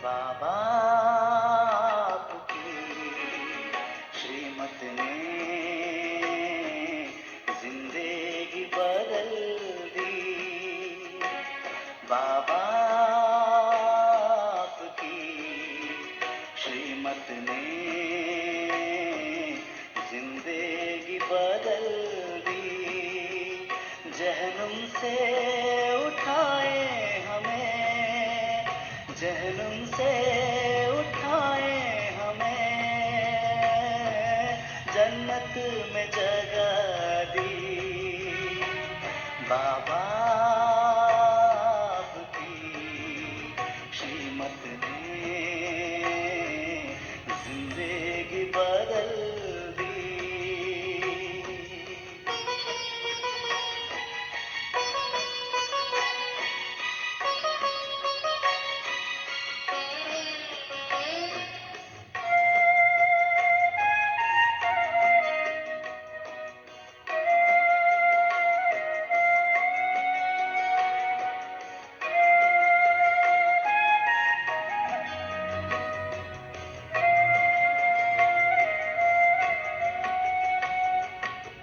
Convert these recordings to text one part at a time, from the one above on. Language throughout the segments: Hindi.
बाबा आपकी श्रीमत ने जिंदगी बदल दी। बाबा आपकी श्रीमत ने जिंदगी बदल दी। जहन्नुम से उठाए हमें, जहन्नुम से उठाए हमें, जन्नत में जगह दी। बाबा आपकी श्रीमत ने जिंदगी बदल दी।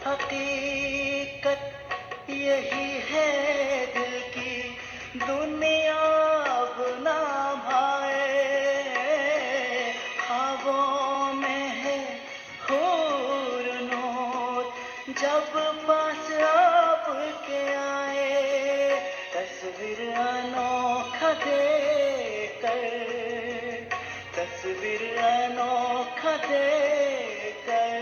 हकीकत यही है दिल की दुनिया अब ना भाए। ख्वाबों में है हूर नूर जब पास आपके आए। तस्वीर अनोखा देकर, तस्वीर अनोखा देकर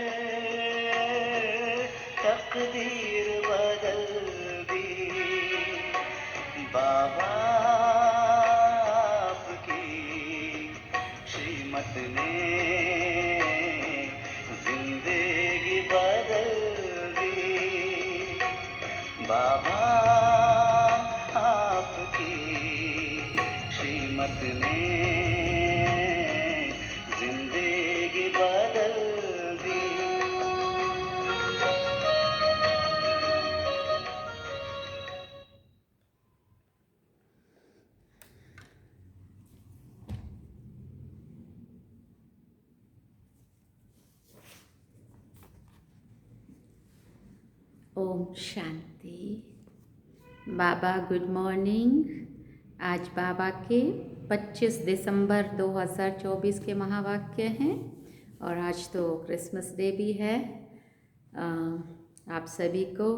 तकदीर बदल दी। बाबा आपकी श्रीमत ने जिंदगी बदल दी। बाबा आपकी श्रीमत ने जिंदगी बदल दी। ओम शांति। बाबा गुड मॉर्निंग। आज बाबा के 25 दिसंबर 2024 के महावाक्य हैं और आज तो क्रिसमस डे भी है। आप सभी को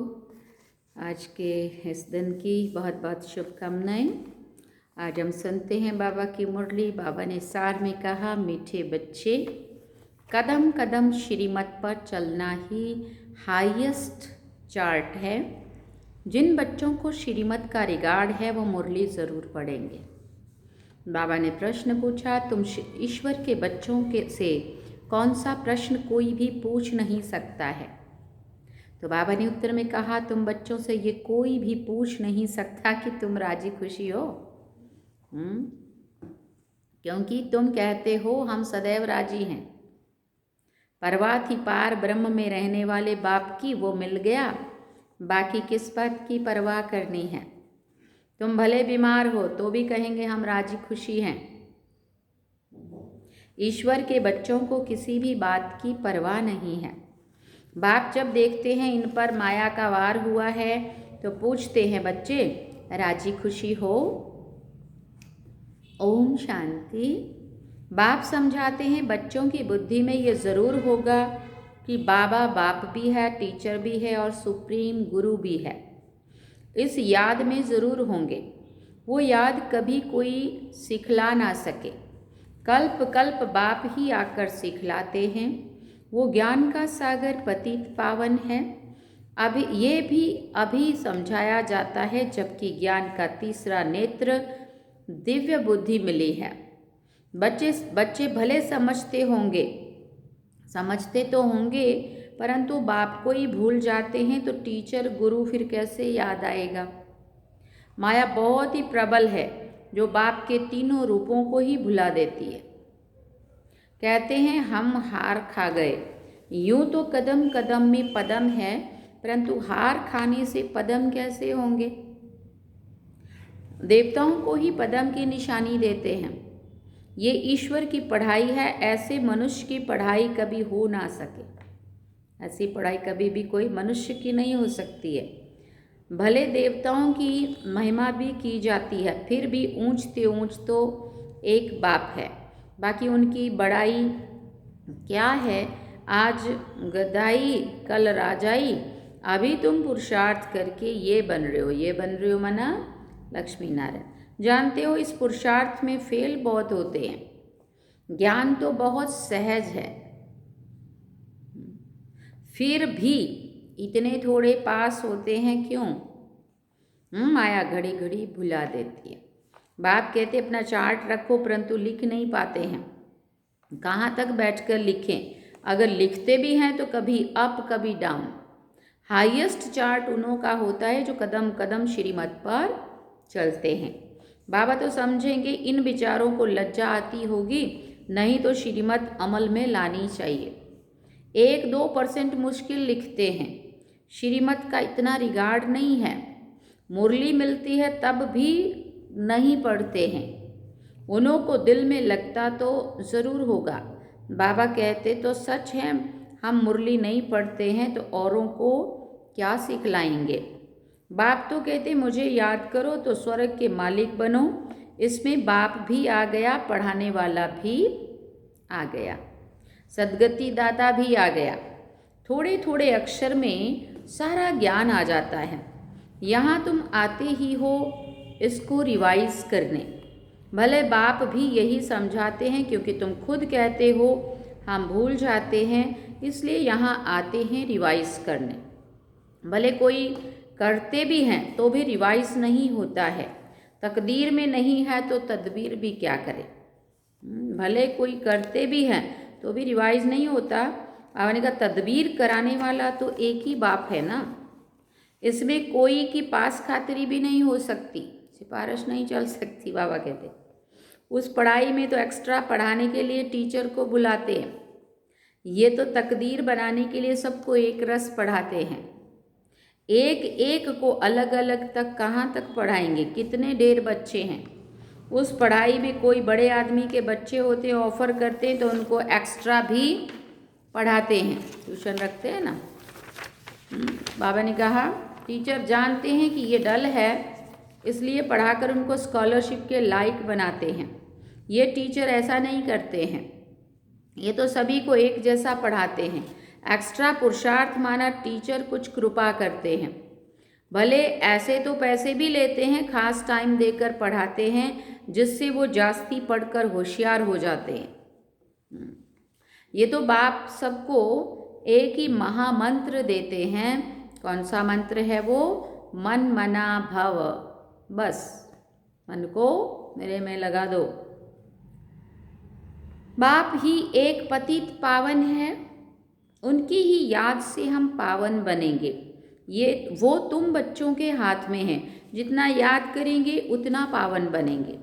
आज के इस दिन की बहुत बहुत शुभकामनाएं। आज हम सुनते हैं बाबा की मुरली। बाबा ने सार में कहा, मीठे बच्चे, कदम कदम श्रीमत पर चलना ही हाईएस्ट चार्ट है। जिन बच्चों को श्रीमत का रिगार्ड है वो मुरली ज़रूर पढ़ेंगे। बाबा ने प्रश्न पूछा, तुम ईश्वर के बच्चों के से कौन सा प्रश्न कोई भी पूछ नहीं सकता है? तो बाबा ने उत्तर में कहा, तुम बच्चों से ये कोई भी पूछ नहीं सकता कि तुम राजी खुशी हो। क्योंकि तुम कहते हो हम सदैव राजी हैं। परवाह थी पार ब्रह्म में रहने वाले बाप की, वो मिल गया, बाकी किस बात की परवाह करनी है। तुम भले बीमार हो तो भी कहेंगे हम राजी खुशी हैं। ईश्वर के बच्चों को किसी भी बात की परवाह नहीं है। बाप जब देखते हैं इन पर माया का वार हुआ है तो पूछते हैं, बच्चे राजी खुशी हो? ओम शांति। बाप समझाते हैं बच्चों की बुद्धि में ये ज़रूर होगा कि बाबा बाप भी है, टीचर भी है और सुप्रीम गुरु भी है। इस याद में ज़रूर होंगे। वो याद कभी कोई सिखला ना सके। कल्प कल्प बाप ही आकर सिखलाते हैं। वो ज्ञान का सागर पतित पावन है। अभी ये भी अभी समझाया जाता है, जबकि ज्ञान का तीसरा नेत्र दिव्य बुद्धि मिली है। बच्चे भले समझते तो होंगे, परंतु बाप को ही भूल जाते हैं तो टीचर गुरु फिर कैसे याद आएगा। माया बहुत ही प्रबल है जो बाप के तीनों रूपों को ही भुला देती है। कहते हैं हम हार खा गए। यूं तो कदम कदम में पदम है, परंतु हार खाने से पदम कैसे होंगे। देवताओं को ही पदम की निशानी देते हैं। ये ईश्वर की पढ़ाई है, ऐसे मनुष्य की पढ़ाई कभी हो ना सके। ऐसी पढ़ाई कभी भी कोई मनुष्य की नहीं हो सकती है। भले देवताओं की महिमा भी की जाती है, फिर भी ऊंचते ऊंच तो एक बाप है। बाकी उनकी बड़ाई क्या है, आज गदाई कल राजाई, अभी तुम पुरुषार्थ करके ये बन रहे हो। ये बन रहे हो मना लक्ष्मी नारायण। जानते हो इस पुरुषार्थ में फेल बहुत होते हैं। ज्ञान तो बहुत सहज है, फिर भी इतने थोड़े पास होते हैं क्यों? माया घड़ी घड़ी भुला देती है। बाप कहते अपना चार्ट रखो, परंतु लिख नहीं पाते हैं। कहाँ तक बैठकर लिखें? अगर लिखते भी हैं तो कभी अप कभी डाउन। हाईएस्ट चार्ट उन्हों का होता है जो कदम कदम श्रीमत पर चलते हैं। बाबा तो समझेंगे इन विचारों को लज्जा आती होगी, नहीं तो श्रीमत अमल में लानी चाहिए। 1-2% मुश्किल लिखते हैं, श्रीमत का इतना रिगार्ड नहीं है। मुरली मिलती है तब भी नहीं पढ़ते हैं। उन्हों को दिल में लगता तो ज़रूर होगा। बाबा कहते तो सच है, हम मुरली नहीं पढ़ते हैं तो औरों को क्या सिखलाएंगे। बाप तो कहते मुझे याद करो तो स्वर्ग के मालिक बनो। इसमें बाप भी आ गया, पढ़ाने वाला भी आ गया, सदगति दाता भी आ गया। थोड़े थोड़े अक्षर में सारा ज्ञान आ जाता है। यहाँ तुम आते ही हो इसको रिवाइज करने। भले बाप भी यही समझाते हैं, क्योंकि तुम खुद कहते हो हम भूल जाते हैं, इसलिए यहाँ आते हैं रिवाइज करने। भले कोई करते भी हैं तो भी रिवाइज नहीं होता है। तकदीर में नहीं है तो तदबीर भी क्या करे। भले कोई करते भी हैं तो भी रिवाइज नहीं होता। आपने कहा तदबीर कराने वाला तो एक ही बाप है ना। इसमें कोई की पास खातरी भी नहीं हो सकती, सिफारिश नहीं चल सकती। बाबा कहते उस पढ़ाई में तो एक्स्ट्रा पढ़ाने के लिए टीचर को बुलाते हैं। ये तो तकदीर बनाने के लिए सबको एक रस पढ़ाते हैं। एक एक को अलग अलग तक कहाँ तक पढ़ाएंगे? कितने ढेर बच्चे हैं उस पढ़ाई में। कोई बड़े आदमी के बच्चे होते हैं, ऑफर करते हैं तो उनको एक्स्ट्रा भी पढ़ाते हैं, ट्यूशन रखते हैं ना। बाबा ने कहा टीचर जानते हैं कि ये डल है, इसलिए पढ़ाकर उनको स्कॉलरशिप के लायक बनाते हैं। ये टीचर ऐसा नहीं करते हैं, ये तो सभी को एक जैसा पढ़ाते हैं। एक्स्ट्रा पुरुषार्थ माना टीचर कुछ कृपा करते हैं। भले ऐसे तो पैसे भी लेते हैं, खास टाइम देकर पढ़ाते हैं, जिससे वो जास्ती पढ़कर होशियार हो जाते हैं। ये तो बाप सबको एक ही महामंत्र देते हैं। कौन सा मंत्र है वो? मन मना भव। बस मन को मेरे में लगा दो। बाप ही एक पतित पावन है, उनकी ही याद से हम पावन बनेंगे। ये वो तुम बच्चों के हाथ में है, जितना याद करेंगे उतना पावन बनेंगे।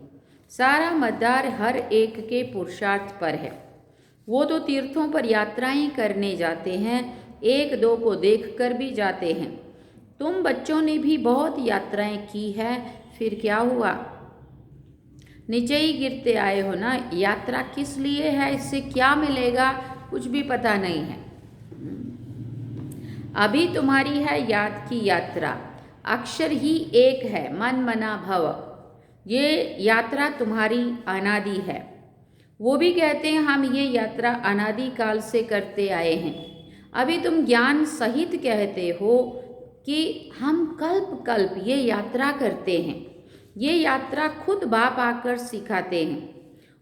सारा मदार हर एक के पुरुषार्थ पर है। वो तो तीर्थों पर यात्राएं करने जाते हैं, 1-2 को देख कर भी जाते हैं। तुम बच्चों ने भी बहुत यात्राएं की है, फिर क्या हुआ? नीचे ही गिरते आए हो ना। यात्रा किस लिए है, इससे क्या मिलेगा, कुछ भी पता नहीं है। अभी तुम्हारी है याद की यात्रा, अक्षर ही एक है, मन मना भव। ये यात्रा तुम्हारी अनादि है। वो भी कहते हैं हम ये यात्रा अनादि काल से करते आए हैं। अभी तुम ज्ञान सहित कहते हो कि हम कल्प कल्प ये यात्रा करते हैं। ये यात्रा खुद बाप आकर सिखाते हैं।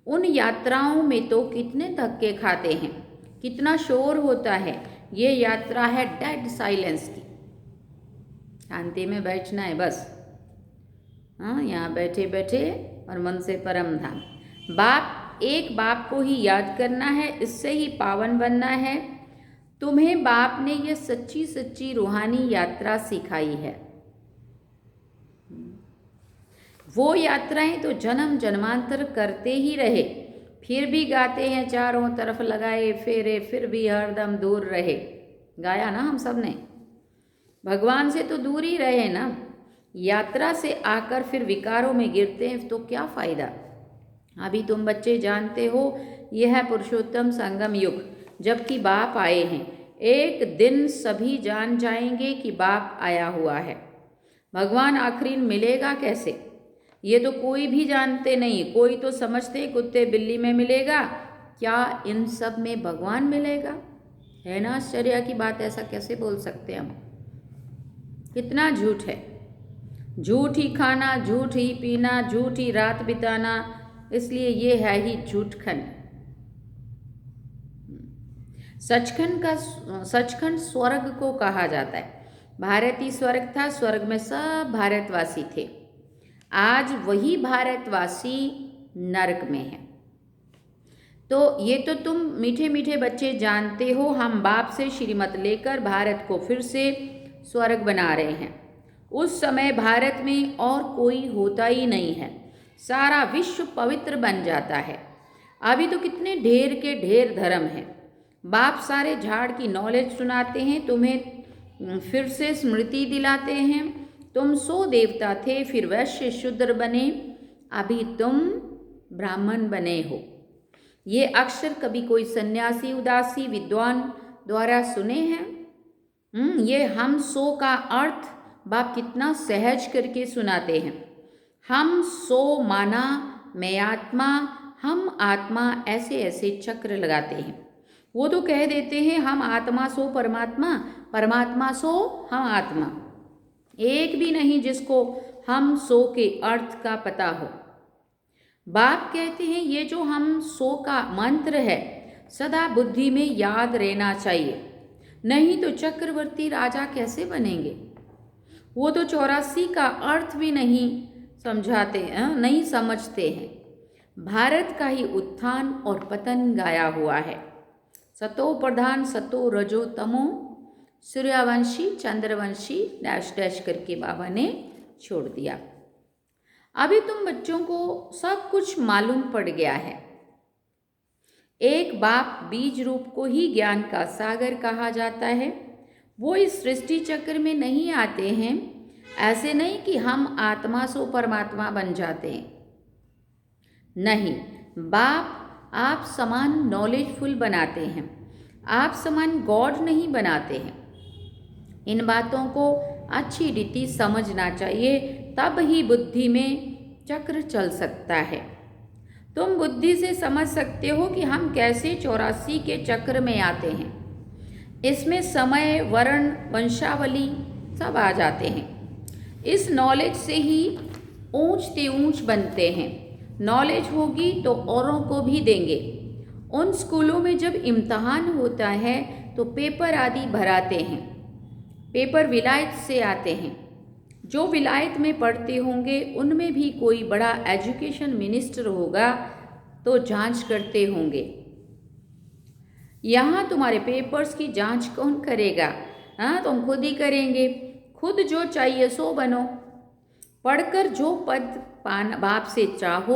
उन यात्राओं में तो कितने धक्के खाते हैं, कितना शोर होता है। ये यात्रा है डेड साइलेंस की। शांति में बैठना है बस। हाँ, यहाँ बैठे बैठे और मन से परम धाम। बाप एक बाप को ही याद करना है, इससे ही पावन बनना है। तुम्हें बाप ने ये सच्ची सच्ची रूहानी यात्रा सिखाई है। वो यात्राएं तो जन्म जन्मांतर करते ही रहे, फिर भी गाते हैं चारों तरफ लगाए फेरे, फिर भी हरदम दूर रहे। गाया ना हम सब ने। भगवान से तो दूर ही रहे ना। यात्रा से आकर फिर विकारों में गिरते हैं तो क्या फ़ायदा। अभी तुम बच्चे जानते हो यह है पुरुषोत्तम संगम युग, जबकि बाप आए हैं। एक दिन सभी जान जाएंगे कि बाप आया हुआ है। भगवान आखिरी मिलेगा कैसे, ये तो कोई भी जानते नहीं। कोई तो समझते कुत्ते बिल्ली में मिलेगा, क्या इन सब में भगवान मिलेगा? है ना आश्चर्य की बात, ऐसा कैसे बोल सकते हैं हम? कितना झूठ है। झूठ ही खाना, झूठ ही पीना, झूठ ही रात बिताना, इसलिए ये है ही झूठखंड। सचखंड स्वर्ग को कहा जाता है। भारत ही स्वर्ग था, स्वर्ग में सब भारतवासी थे। आज वही भारतवासी नरक में है। तो ये तो तुम मीठे मीठे बच्चे जानते हो, हम बाप से श्रीमत लेकर भारत को फिर से स्वर्ग बना रहे हैं। उस समय भारत में और कोई होता ही नहीं है, सारा विश्व पवित्र बन जाता है। अभी तो कितने ढेर के ढेर धर्म हैं। बाप सारे झाड़ की नॉलेज सुनाते हैं, तुम्हें फिर से स्मृति दिलाते हैं। तुम 100 देवता थे, फिर वैश्य शूद्र बने, अभी तुम ब्राह्मण बने हो। ये अक्षर कभी कोई सन्यासी उदासी विद्वान द्वारा सुने हैं? ये हम 100 का अर्थ बाप कितना सहज करके सुनाते हैं। हम 100 माना, मैं आत्मा, हम आत्मा, ऐसे ऐसे चक्र लगाते हैं। वो तो कह देते हैं हम आत्मा 100 परमात्मा, परमात्मा 100 हम आत्मा। एक भी नहीं जिसको हम 100 के अर्थ का पता हो। बाप कहते हैं ये जो हम 100 का मंत्र है सदा बुद्धि में याद रहना चाहिए, नहीं तो चक्रवर्ती राजा कैसे बनेंगे? वो तो 84 का अर्थ भी नहीं समझाते हैं, नहीं समझते हैं। भारत का ही उत्थान और पतन गाया हुआ है। सतो प्रधान, सतो रजो तमो, सूर्यवंशी चंद्रवंशी डैश डैश करके बाबा ने छोड़ दिया। अभी तुम बच्चों को सब कुछ मालूम पड़ गया है। एक बाप बीज रूप को ही ज्ञान का सागर कहा जाता है। वो इस सृष्टि चक्र में नहीं आते हैं। ऐसे नहीं कि हम आत्मा सो परमात्मा बन जाते हैं, नहीं। बाप आप समान नॉलेजफुल बनाते हैं, आप समान गॉड नहीं बनाते हैं। इन बातों को अच्छी रीति समझना चाहिए, तब ही बुद्धि में चक्र चल सकता है। तुम बुद्धि से समझ सकते हो कि हम कैसे 84 के चक्र में आते हैं। इसमें समय, वर्ण, वंशावली सब आ जाते हैं। इस नॉलेज से ही ऊंचते ऊंच बनते हैं। नॉलेज होगी तो औरों को भी देंगे। उन स्कूलों में जब इम्तहान होता है तो पेपर आदि भराते हैं। पेपर विलायत से आते हैं। जो विलायत में पढ़ते होंगे उनमें भी कोई बड़ा एजुकेशन मिनिस्टर होगा तो जांच करते होंगे। यहाँ तुम्हारे पेपर्स की जांच कौन करेगा? हाँ, तुम खुद ही करेंगे। खुद जो चाहिए सो बनो। पढ़कर जो पद बाप से चाहो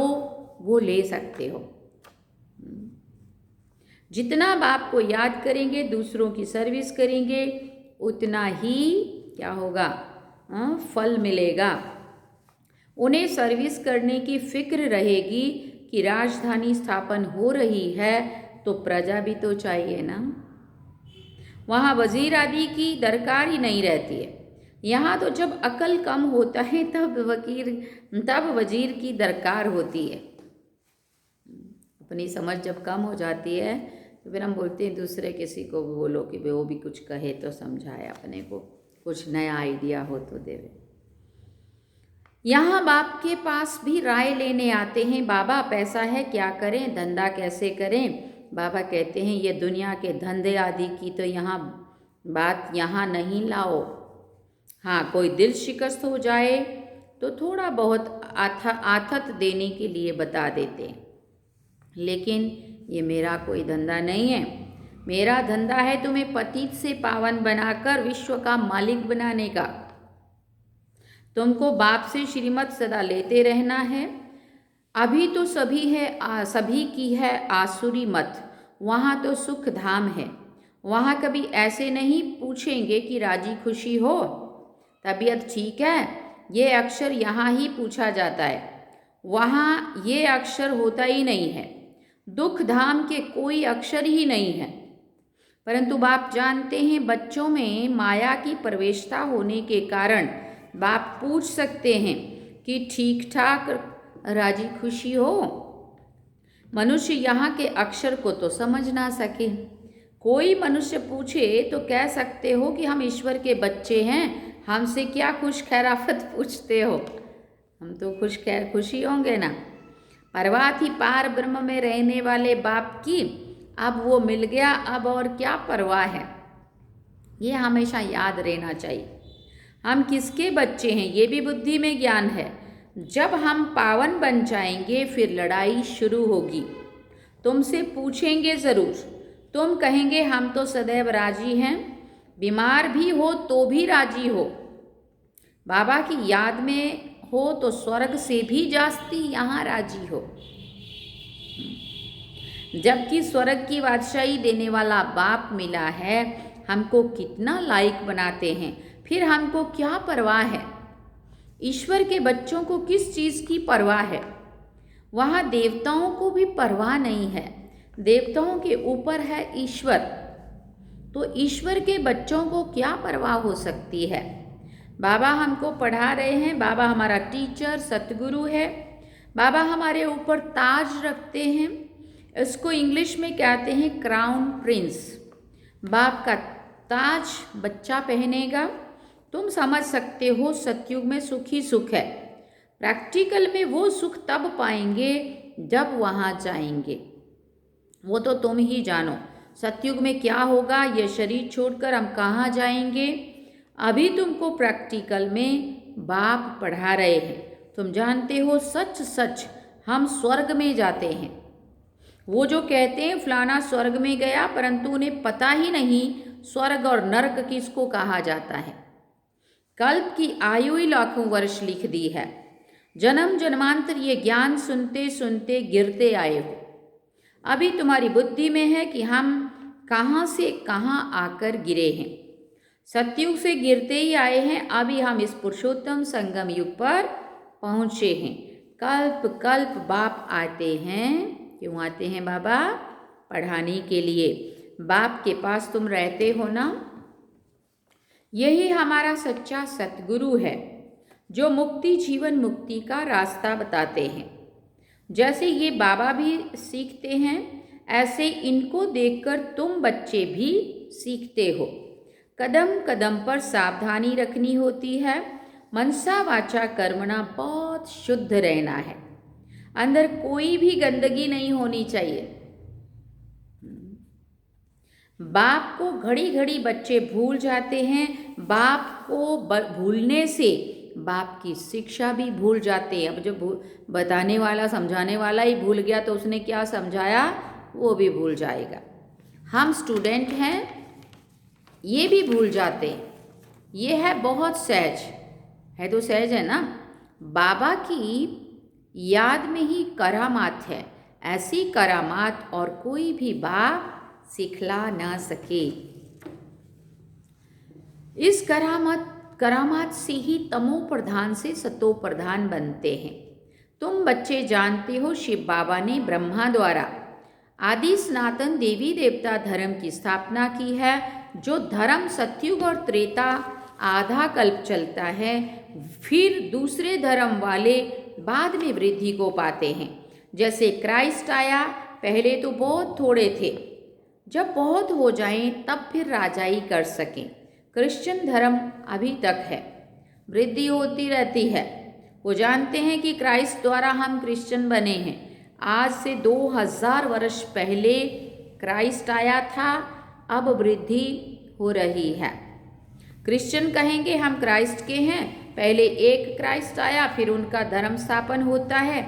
वो ले सकते हो। जितना बाप को याद करेंगे, दूसरों की सर्विस करेंगे, उतना ही क्या होगा? फल मिलेगा। उन्हें सर्विस करने की फिक्र रहेगी कि राजधानी स्थापन हो रही है तो प्रजा भी तो चाहिए ना। वहाँ वजीर आदि की दरकार ही नहीं रहती है। यहाँ तो जब अकल कम होता है तब वजीर की दरकार होती है। अपनी समझ जब कम हो जाती है तो फिर हम बोलते हैं दूसरे किसी को बोलो कि वो भी कुछ कहे तो समझाए, अपने को कुछ नया आइडिया हो तो देवे। यहाँ बाप के पास भी राय लेने आते हैं। बाबा पैसा है, क्या करें, धंधा कैसे करें? बाबा कहते हैं ये दुनिया के धंधे आदि की तो यहाँ बात यहाँ नहीं लाओ। हाँ, कोई दिल शिकस्त हो जाए तो थोड़ा बहुत आथत देने के लिए बता देते हैं, लेकिन ये मेरा कोई धंधा नहीं है। मेरा धंधा है तुम्हें पतित से पावन बनाकर विश्व का मालिक बनाने का। तुमको बाप से श्रीमत सदा लेते रहना है। अभी तो सभी की है आसुरी मत। वहाँ तो सुख धाम है। वहाँ कभी ऐसे नहीं पूछेंगे कि राजी खुशी हो, तबीयत ठीक है। ये अक्षर यहाँ ही पूछा जाता है। वहाँ ये अक्षर होता ही नहीं है। दुख धाम के कोई अक्षर ही नहीं है। परंतु बाप जानते हैं बच्चों में माया की प्रवेशता होने के कारण बाप पूछ सकते हैं कि ठीक ठाक राजी खुशी हो। मनुष्य यहाँ के अक्षर को तो समझ ना सके। कोई मनुष्य पूछे तो कह सकते हो कि हम ईश्वर के बच्चे हैं, हमसे क्या खुश खैराफत पूछते हो। हम तो खुशी होंगे ना। परवाह थी पार ब्रह्म में रहने वाले बाप की, अब वो मिल गया, अब और क्या परवाह है। ये हमेशा याद रहना चाहिए। हम किसके बच्चे हैं ये भी बुद्धि में ज्ञान है। जब हम पावन बन जाएंगे फिर लड़ाई शुरू होगी। तुमसे पूछेंगे ज़रूर, तुम कहेंगे हम तो सदैव राजी हैं, बीमार भी हो तो भी राजी हो, बाबा की याद में हो तो स्वर्ग से भी जास्ती यहाँ राजी हो। जबकि स्वर्ग की बादशाही देने वाला बाप मिला है, हमको कितना लायक बनाते हैं, फिर हमको क्या परवाह है। ईश्वर के बच्चों को किस चीज़ की परवाह है। वहाँ देवताओं को भी परवाह नहीं है। देवताओं के ऊपर है ईश्वर, तो ईश्वर के बच्चों को क्या परवाह हो सकती है। बाबा हमको पढ़ा रहे हैं, बाबा हमारा टीचर सतगुरु है, बाबा हमारे ऊपर ताज रखते हैं। इसको इंग्लिश में कहते हैं क्राउन प्रिंस। बाप का ताज बच्चा पहनेगा। तुम समझ सकते हो सतयुग में सुख ही सुख है। प्रैक्टिकल में वो सुख तब पाएंगे जब वहाँ जाएंगे, वो तो तुम ही जानो। सतयुग में क्या होगा, ये शरीर छोड़कर हम कहाँ जाएंगे। अभी तुमको प्रैक्टिकल में बाप पढ़ा रहे हैं। तुम जानते हो सच सच हम स्वर्ग में जाते हैं। वो जो कहते हैं फलाना स्वर्ग में गया, परंतु उन्हें पता ही नहीं स्वर्ग और नरक किसको कहा जाता है। कल्प की आयु ही लाखों वर्ष लिख दी है। जन्म जन्मांतर ये ज्ञान सुनते सुनते गिरते आए हो। अभी तुम्हारी बुद्धि में है कि हम कहाँ से कहाँ आकर गिरे हैं। सतयुग से गिरते ही आए हैं, अभी हम इस पुरुषोत्तम संगम युग पर पहुँचे हैं। कल्प कल्प बाप आते हैं। क्यों आते हैं बाबा? पढ़ाने के लिए। बाप के पास तुम रहते हो ना, यही हमारा सच्चा सतगुरु है जो मुक्ति जीवन मुक्ति का रास्ता बताते हैं। जैसे ये बाबा भी सीखते हैं, ऐसे इनको देखकर तुम बच्चे भी सीखते हो। कदम कदम पर सावधानी रखनी होती है। मनसा वाचा कर्मणा बहुत शुद्ध रहना है। अंदर कोई भी गंदगी नहीं होनी चाहिए। बाप को घड़ी घड़ी बच्चे भूल जाते हैं। बाप को भूलने से बाप की शिक्षा भी भूल जाते हैं। अब जो बताने वाला समझाने वाला ही भूल गया तो उसने क्या समझाया वो भी भूल जाएगा। हम स्टूडेंट हैं, ये भी भूल जाते हैं। ये है बहुत सहज है, तो सहज है ना। बाबा की याद में ही करामात है। ऐसी करामात और कोई भी बाप सिखला ना सके। इस करामात से ही तमो प्रधान से सतो प्रधान बनते हैं। तुम बच्चे जानते हो शिव बाबा ने ब्रह्मा द्वारा आदि सनातन देवी देवता धर्म की स्थापना की है। जो धर्म सतयुग और त्रेता आधा कल्प चलता है, फिर दूसरे धर्म वाले बाद में वृद्धि को पाते हैं। जैसे क्राइस्ट आया, पहले तो बहुत थोड़े थे, जब बहुत हो जाएं तब फिर राजाई कर सकें। क्रिश्चियन धर्म अभी तक है, वृद्धि होती रहती है। वो जानते हैं कि क्राइस्ट द्वारा हम क्रिश्चियन बने हैं। आज से 2000 वर्ष पहले क्राइस्ट आया था, अब वृद्धि हो रही है। क्रिश्चियन कहेंगे हम क्राइस्ट के हैं, पहले एक क्राइस्ट आया, फिर उनका धर्म स्थापन होता है,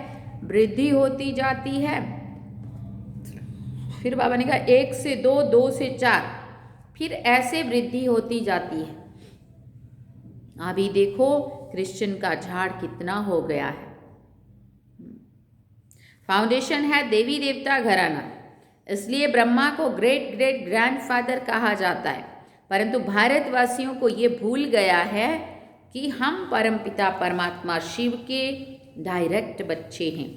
वृद्धि होती जाती है। फिर बाबा ने कहा 1 से 2, 2 से 4, फिर ऐसे वृद्धि होती जाती है। अभी देखो क्रिश्चियन का झाड़ कितना हो गया है। फाउंडेशन है देवी देवता घराना, इसलिए ब्रह्मा को ग्रेट ग्रेट ग्रैंडफादर कहा जाता है। परंतु भारतवासियों को ये भूल गया है कि हम परमपिता परमात्मा शिव के डायरेक्ट बच्चे हैं।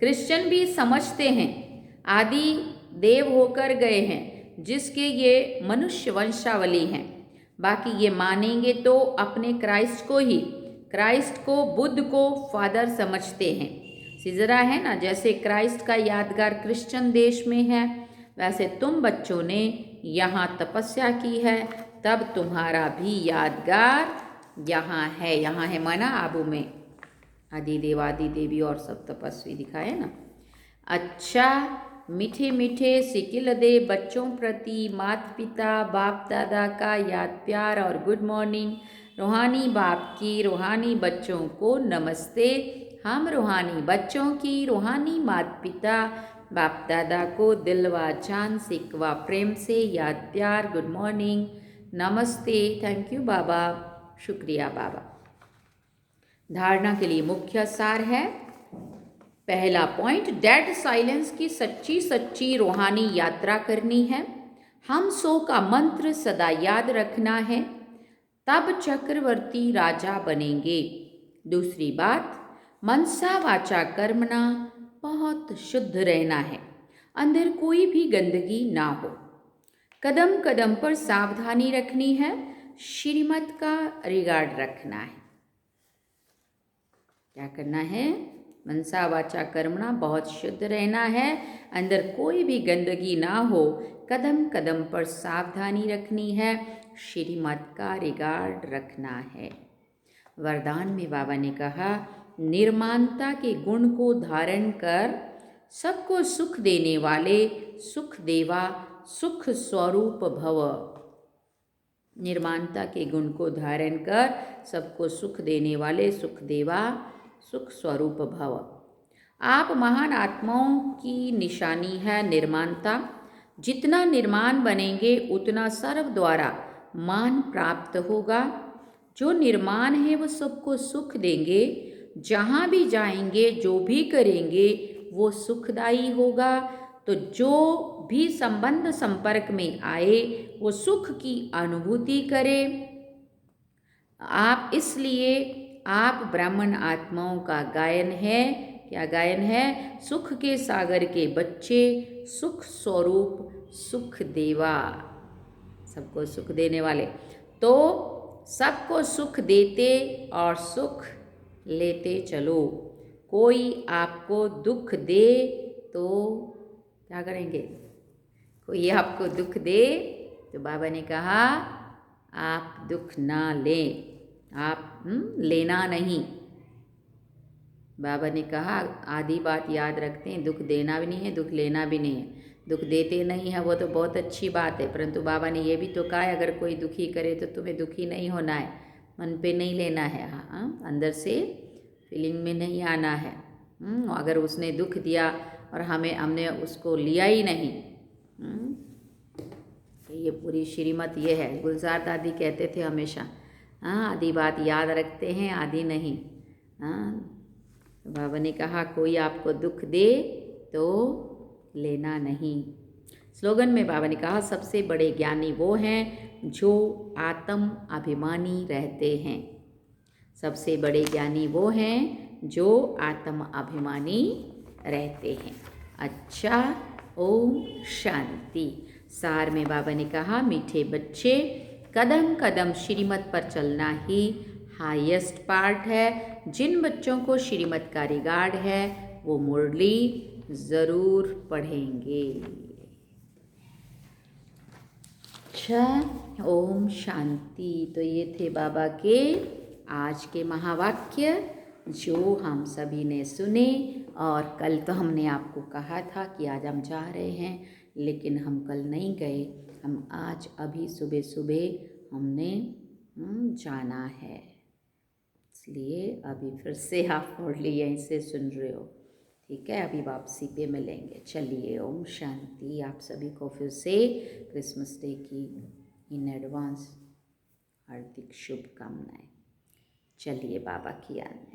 क्रिश्चियन भी समझते हैं आदि देव होकर गए हैं जिसके ये मनुष्य वंशावली हैं। बाकी ये मानेंगे तो अपने क्राइस्ट को बुद्ध को फादर समझते हैं। सिजरा है ना, जैसे क्राइस्ट का यादगार क्रिश्चियन देश में है, वैसे तुम बच्चों ने यहाँ तपस्या की है, तब तुम्हारा भी यादगार यहाँ है। यहाँ है माना आबू में आदि देवी और सब तपस्वी दिखाए ना। अच्छा, मीठे मीठे सिकिल दे बच्चों प्रति माता पिता बाप दादा का याद प्यार और गुड मॉर्निंग। रूहानी बाप की रूहानी बच्चों को नमस्ते। हम रूहानी बच्चों की रूहानी माता पिता बाप दादा को दिल व जान से व प्रेम से याद प्यार गुड मॉर्निंग नमस्ते। थैंक यू बाबा, शुक्रिया बाबा। धारणा के लिए मुख्य सार है। पहला पॉइंट, डेड साइलेंस की सच्ची रूहानी यात्रा करनी है। हम सो का मंत्र सदा याद रखना है, तब चक्रवर्ती राजा बनेंगे। दूसरी बात, मनसा वाचा कर्मणा बहुत शुद्ध रहना है, अंदर कोई भी गंदगी ना हो। कदम कदम पर सावधानी रखनी है, श्रीमत का रिगार्ड रखना है। क्या करना है? मनसा वाचा कर्मणा बहुत शुद्ध रहना है, अंदर कोई भी गंदगी ना हो, कदम कदम पर सावधानी रखनी है, श्रीमत का रिगार्ड रखना है। वरदान में बाबा ने कहा, निर्माणता के गुण को धारण कर सबको सुख देने वाले सुख देवा सुख स्वरूप भव। निर्माणता के गुण को धारण कर सबको सुख देने वाले सुख देवा सुख स्वरूप भव। आप महान आत्माओं की निशानी है निर्माणता। जितना निर्माण बनेंगे उतना सर्व द्वारा मान प्राप्त होगा। जो निर्माण है वो सबको सुख देंगे। जहाँ भी जाएंगे जो भी करेंगे वो सुखदायी होगा। तो जो भी संबंध संपर्क में आए वो सुख की अनुभूति करे। आप इसलिए आप ब्राह्मण आत्माओं का गायन है। क्या गायन है? सुख के सागर के बच्चे, सुख स्वरूप सुख देवा, सबको सुख देने वाले। तो सबको सुख देते और सुख लेते चलो। कोई आपको दुख दे तो क्या करेंगे? कोई आपको दुख दे तो बाबा ने कहा आप दुख ना लें, आप लेना नहीं। बाबा ने कहा आधी बात याद रखते हैं, दुख देना भी नहीं है, दुख लेना भी नहीं है। दुख देते नहीं है वो तो बहुत अच्छी बात है, परंतु बाबा ने ये भी तो कहा है अगर कोई दुखी करे तो तुम्हें दुखी नहीं होना है, मन पे नहीं लेना है, हाँ अंदर से फीलिंग में नहीं आना है। अगर उसने दुख दिया और हमने उसको लिया ही नहीं, तो ये पूरी श्रीमत ये है। गुलजार दादी कहते थे हमेशा, हाँ आधी बात याद रखते हैं, आधी नहीं। हाँ बाबा ने कहा कोई आपको दुख दे तो लेना नहीं। स्लोगन में बाबा ने कहा सबसे बड़े ज्ञानी वो हैं जो आत्म अभिमानी रहते हैं। सबसे बड़े ज्ञानी वो हैं जो आत्म अभिमानी रहते हैं। अच्छा, ओम शांति। सार में बाबा ने कहा मीठे बच्चे, कदम कदम श्रीमत पर चलना ही हाईएस्ट पार्ट है। जिन बच्चों को श्रीमत का रिगार्ड है वो मुरली ज़रूर पढ़ेंगे। अच्छा, ओम शांति। तो ये थे बाबा के आज के महावाक्य जो हम सभी ने सुने। और कल तो हमने आपको कहा था कि आज हम जा रहे हैं, लेकिन हम कल नहीं गए। हम आज अभी सुबह सुबह हमने जाना है, इसलिए अभी फिर से आप मुरली यहीं से सुन रहे हो। ठीक है, अभी वापसी पे मिलेंगे। चलिए, ओम शांति। आप सभी को फिर से क्रिसमस डे की इन एडवांस हार्दिक शुभकामनाएं। चलिए बाबा की याद में।